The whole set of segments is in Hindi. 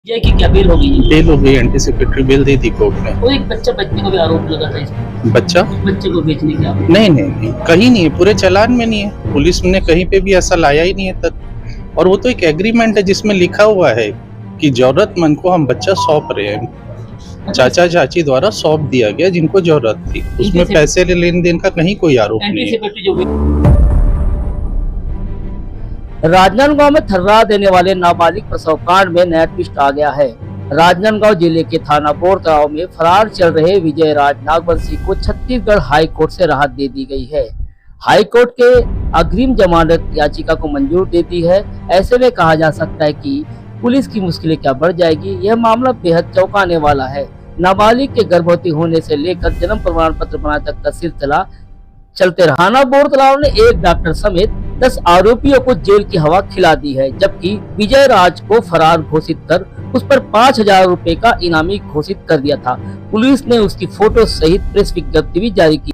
जय की क्या बेल हो गई है? बेल हो गई, एंटीसिपेटरी बेल दे दी कोर्ट ने। वो एक बच्चा बचने का भी आरोप लगा था इसमें, बच्चा बच्चे को बेचने का आरोप। नहीं, कहीं नहीं है, पूरे चालान में नहीं है। पुलिस ने कहीं पे भी ऐसा लाया ही नहीं है तक। और वो तो एक एग्रीमेंट है जिसमें लिखा हुआ है कि जरूरतमंद को हम बच्चा सौंप रहे हैं। चाचा चाची द्वारा सौंप दिया गया जिनको जरूरत थी। उसमें पैसे लेन देन का कहीं कोई आरोप नहीं है। एंटीसिपेटरी जो भी राजनांदगांव में थर्रा देने वाले नाबालिग प्रसव कांड में नया ट्विस्ट आ गया है। राजनांदगांव जिले के थाना बोरतलाव में फरार चल रहे विजय राज नागवंशी को छत्तीसगढ़ हाई कोर्ट से राहत दे दी गई है। हाई कोर्ट के अग्रिम जमानत याचिका को मंजूर दे दी है। ऐसे में कहा जा सकता है कि पुलिस की मुश्किलें क्या बढ़ जाएगी। यह मामला बेहद चौंकाने वाला है। नाबालिग के गर्भवती होने से लेकर जन्म प्रमाण पत्र बनाने तक का सिलसिला चलते रहा। थाना बोरतलाव ने एक डॉक्टर समेत 10 आरोपियों को जेल की हवा खिला दी है, जबकि विजय राज को फरार घोषित कर उस पर 5,000 रुपए का इनामी घोषित कर दिया था। पुलिस ने उसकी फोटो सहित प्रेस विज्ञप्ति भी जारी की।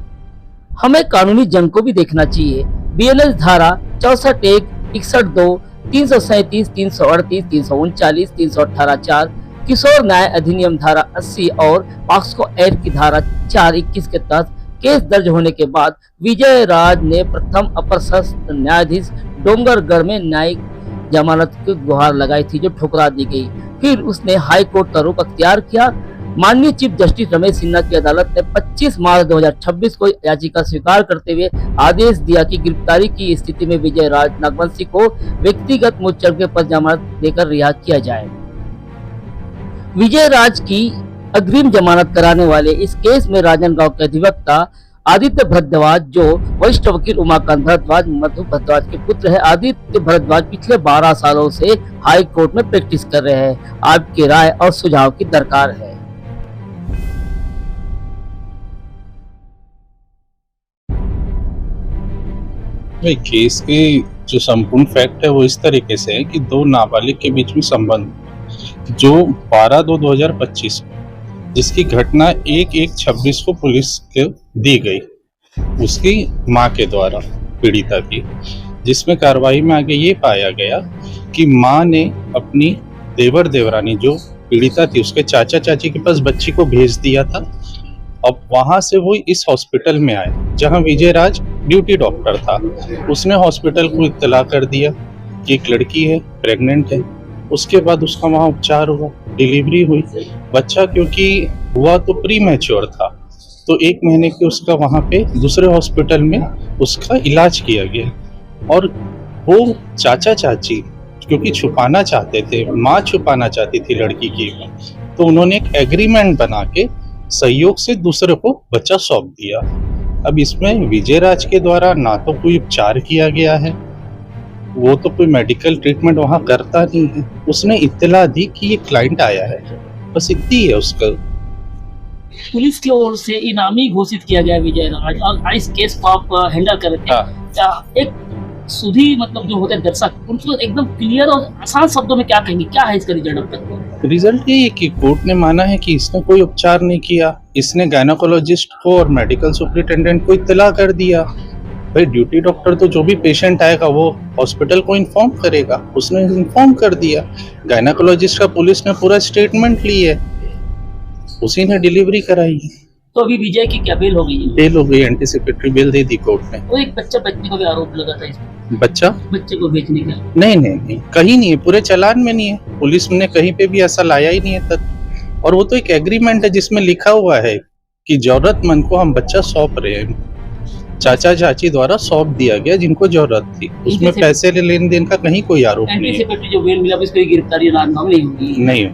हमें कानूनी जंग को भी देखना चाहिए। BNS धारा 64(1), 61(2), 337, 338, 339, 318 4, किशोर न्याय अधिनियम धारा 80 और पॉक्सो एक्ट की धारा 421 के तहत केस दर्ज होने के बाद विजय राज ने प्रथम अपर सत्र न्यायाधीश डोंगरगढ़ में न्यायिक जमानत की गुहार लगाई थी, जो ठुकरा दी गई। फिर उसने हाई कोर्ट का रुख अख्तियार किया। माननीय चीफ जस्टिस रमेश सिन्हा की अदालत ने 25 मार्च 2026 को याचिका स्वीकार करते हुए आदेश दिया कि गिरफ्तारी की स्थिति में विजय राज नागवंशी को व्यक्तिगत मुचलके पर जमानत देकर रिहा किया जाए। विजय राज की अग्रिम जमानत कराने वाले इस केस में राजनांदगांव के अधिवक्ता आदित्य भारद्वाज, जो वरिष्ठ वकील उमाकांत भारद्वाज मधु भारद्वाज के पुत्र है। आदित्य भारद्वाज पिछले 12 सालों से हाई कोर्ट में प्रैक्टिस कर रहे हैं। आपकी राय और सुझाव की दरकार है। केस के जो संपूर्ण फैक्ट है वो इस तरीके से है कि दो नाबालिग के बीच में संबंध जो 12/2/2025 जिसकी घटना 1/1/26 को पुलिस को दी गई, उसकी मां के द्वारा पीड़िता की, जिसमें कार्रवाई में आगे ये पाया गया कि मां ने अपनी देवर देवरानी जो पीड़िता थी उसके चाचा चाची के पास बच्ची को भेज दिया था। अब वहां से वो इस हॉस्पिटल में आए जहां विजय राज ड्यूटी डॉक्टर था। उसने हॉस्पिटल को इत्तला कर दिया कि एक लड़की है, प्रेग्नेंट है। उसके बाद उसका वहाँ उपचार हुआ, डिलीवरी हुई। बच्चा क्योंकि हुआ तो प्री मैच्योर था, तो 1 महीने के उसका वहाँ पे दूसरे हॉस्पिटल में उसका इलाज किया गया। और वो चाचा चाची क्योंकि छुपाना चाहते थे, माँ छुपाना चाहती थी लड़की की, तो उन्होंने एक एग्रीमेंट बना के सहयोग से दूसरे को बच्चा सौंप दिया। अब इसमें विजय राज के द्वारा ना तो कोई उपचार किया गया है, वो तो कोई मेडिकल ट्रीटमेंट वहाँ करता नहीं है। उसने इत्तला दी कि ये क्लाइंट आया है, बस इतनी है उसका। पुलिस की ओर से इनामी घोषित किया गया विजय राज, और इस केस को आप हैंडल कर रहे थे। एक सुधी मतलब जो होते हैं दर्शक, उनको एकदम क्लियर और आसान शब्दों में क्या कहेंगे, क्या है इसका रिजल्ट? रिजल्ट ये है कि कोर्ट ने माना है कि इसने कोई उपचार नहीं किया। इसने गायनोकोलॉजिस्ट को और मेडिकल सुपरिटेंडेंट को इत्तला कर दिया। भाई ड्यूटी डॉक्टर तो जो भी पेशेंट आएगा वो हॉस्पिटल को इन्फॉर्म करेगा, उसने इन्फॉर्म कर दिया। गायनोकोलॉजिस्ट का पुलिस ने पूरा स्टेटमेंट ली है, उसी ने डिलीवरी कराई है। तो अभी विजय की क्या बेल हो गई है? बेल हो गई, एंटीसिपेटरी बेल दे दी कोर्ट ने। वो एक बच्चा बचने का भी आरोप लगा था इसमें, बच्चे को बेचने का। नहीं, कहीं नहीं है, पूरे चालान में नहीं है। पुलिस ने कहीं पे भी ऐसा लाया ही नहीं है तक। और वो तो एक एग्रीमेंट है जिसमें लिखा हुआ है कि जरूरतमंद को हम बच्चा सौंप रहे हैं। चाचा चाची द्वारा सौंप दिया गया जिनको जरूरत थी। उसमें पैसे लेन देन का कहीं कोई आरोप नहीं है। एंटीसिपेटरी जो बेल मिला, इसको गिरफ्तारी राजनांदगांव नहीं होगी। नहीं।